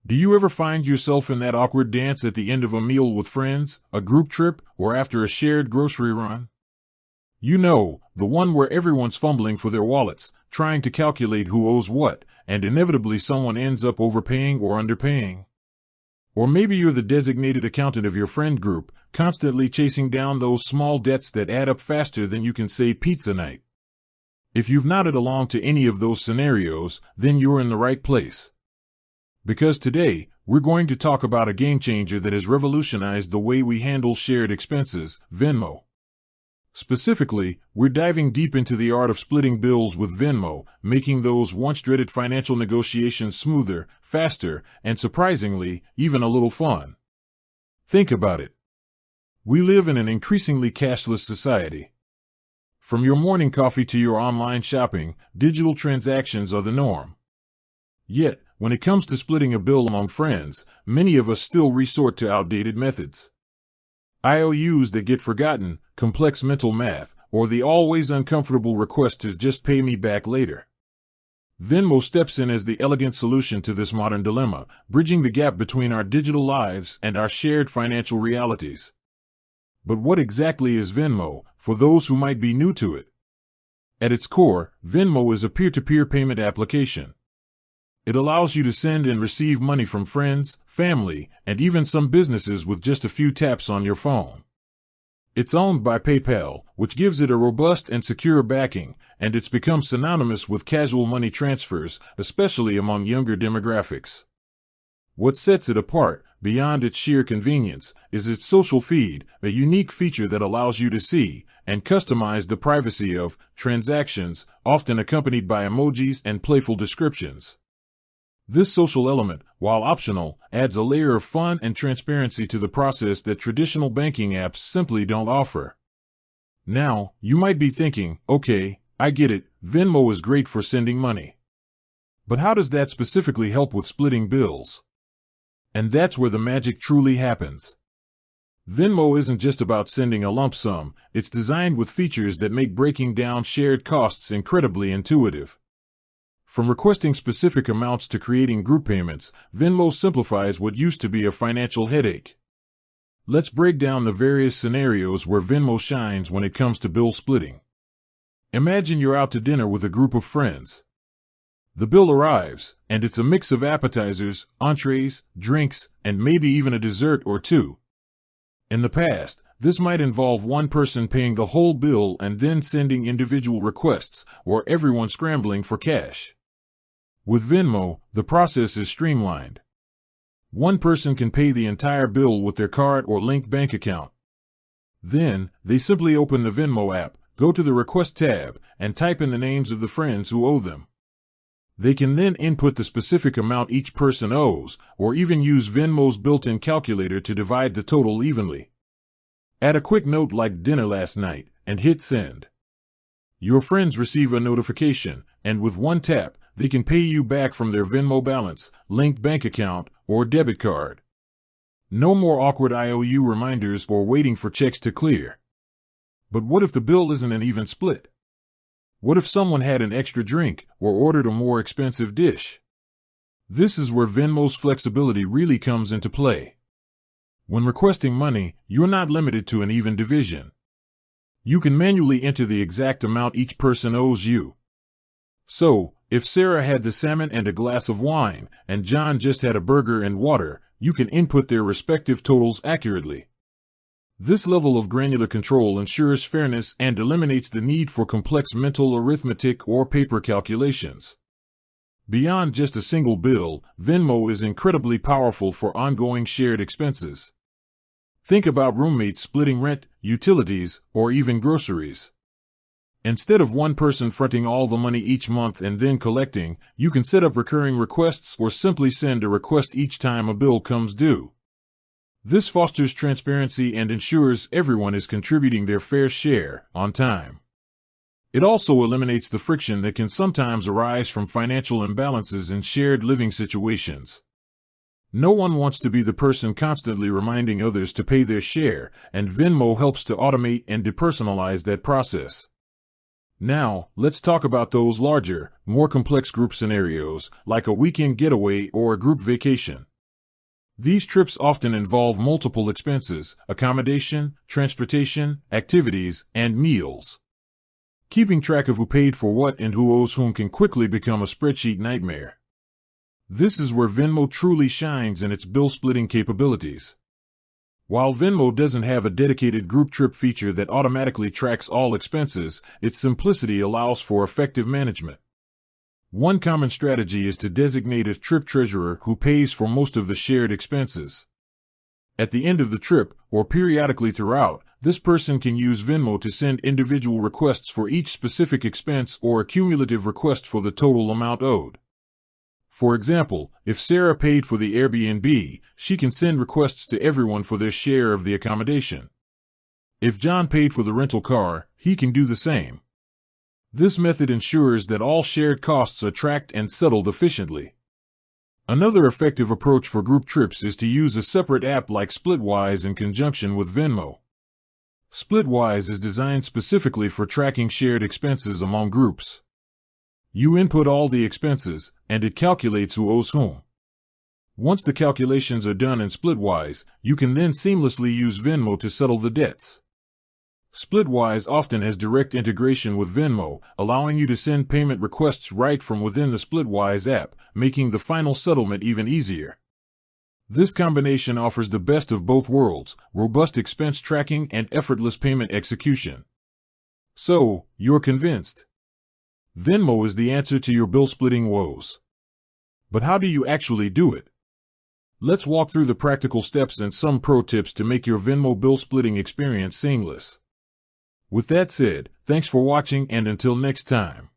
Do you ever find yourself in that awkward dance at the end of a meal with friends, a group trip, or after a shared grocery run? You know, the one where everyone's fumbling for their wallets, trying to calculate who owes what, and inevitably someone ends up overpaying or underpaying. Or maybe you're the designated accountant of your friend group, constantly chasing down those small debts that add up faster than you can say pizza night. If you've nodded along to any of those scenarios, then you're in the right place. Because today, we're going to talk about a game changer that has revolutionized the way we handle shared expenses, Venmo. Specifically, we're diving deep into the art of splitting bills with Venmo, making those once-dreaded financial negotiations smoother, faster, and surprisingly, even a little fun. Think about it. We live in an increasingly cashless society. From your morning coffee to your online shopping, digital transactions are the norm. Yet, when it comes to splitting a bill among friends, many of us still resort to outdated methods. IOUs that get forgotten, complex mental math, or the always uncomfortable request to just pay me back later. Venmo steps in as the elegant solution to this modern dilemma, bridging the gap between our digital lives and our shared financial realities. But what exactly is Venmo, for those who might be new to it? At its core, Venmo is a peer-to-peer payment application. It allows you to send and receive money from friends, family, and even some businesses with just a few taps on your phone. It's owned by PayPal, which gives it a robust and secure backing, and it's become synonymous with casual money transfers, especially among younger demographics. What sets it apart, beyond its sheer convenience, is its social feed, a unique feature that allows you to see and customize the privacy of transactions, often accompanied by emojis and playful descriptions. This social element, while optional, adds a layer of fun and transparency to the process that traditional banking apps simply don't offer. Now, you might be thinking, okay, I get it, Venmo is great for sending money. But how does that specifically help with splitting bills? And that's where the magic truly happens. Venmo isn't just about sending a lump sum, it's designed with features that make breaking down shared costs incredibly intuitive. From requesting specific amounts to creating group payments, Venmo simplifies what used to be a financial headache. Let's break down the various scenarios where Venmo shines when it comes to bill splitting. Imagine you're out to dinner with a group of friends. The bill arrives, and it's a mix of appetizers, entrees, drinks, and maybe even a dessert or two. In the past, this might involve one person paying the whole bill and then sending individual requests, or everyone scrambling for cash. With Venmo, the process is streamlined. One person can pay the entire bill with their card or linked bank account. Then, they simply open the Venmo app, go to the Request tab, and type in the names of the friends who owe them. They can then input the specific amount each person owes, or even use Venmo's built-in calculator to divide the total evenly. Add a quick note like dinner last night, and hit send. Your friends receive a notification, and with one tap, they can pay you back from their Venmo balance, linked bank account, or debit card. No more awkward IOU reminders or waiting for checks to clear. But what if the bill isn't an even split? What if someone had an extra drink or ordered a more expensive dish? This is where Venmo's flexibility really comes into play. When requesting money, you're not limited to an even division. You can manually enter the exact amount each person owes you. So, if Sarah had the salmon and a glass of wine, and John just had a burger and water, you can input their respective totals accurately. This level of granular control ensures fairness and eliminates the need for complex mental arithmetic or paper calculations. Beyond just a single bill, Venmo is incredibly powerful for ongoing shared expenses. Think about roommates splitting rent, utilities, or even groceries. Instead of one person fronting all the money each month and then collecting, you can set up recurring requests or simply send a request each time a bill comes due. This fosters transparency and ensures everyone is contributing their fair share, on time. It also eliminates the friction that can sometimes arise from financial imbalances in shared living situations. No one wants to be the person constantly reminding others to pay their share, and Venmo helps to automate and depersonalize that process. Now, let's talk about those larger, more complex group scenarios, like a weekend getaway or a group vacation. These trips often involve multiple expenses: accommodation, transportation, activities, and meals. Keeping track of who paid for what and who owes whom can quickly become a spreadsheet nightmare. This is where Venmo truly shines in its bill-splitting capabilities. While Venmo doesn't have a dedicated group trip feature that automatically tracks all expenses, its simplicity allows for effective management. One common strategy is to designate a trip treasurer who pays for most of the shared expenses. At the end of the trip, or periodically throughout, this person can use Venmo to send individual requests for each specific expense or a cumulative request for the total amount owed. For example, if Sarah paid for the Airbnb, she can send requests to everyone for their share of the accommodation. If John paid for the rental car, he can do the same. This method ensures that all shared costs are tracked and settled efficiently. Another effective approach for group trips is to use a separate app like Splitwise in conjunction with Venmo. Splitwise is designed specifically for tracking shared expenses among groups. You input all the expenses, and it calculates who owes whom. Once the calculations are done in Splitwise, you can then seamlessly use Venmo to settle the debts. Splitwise often has direct integration with Venmo, allowing you to send payment requests right from within the Splitwise app, making the final settlement even easier. This combination offers the best of both worlds: robust expense tracking and effortless payment execution. So, you're convinced? Venmo is the answer to your bill-splitting woes. But how do you actually do it? Let's walk through the practical steps and some pro tips to make your Venmo bill-splitting experience seamless. With that said, thanks for watching, and until next time.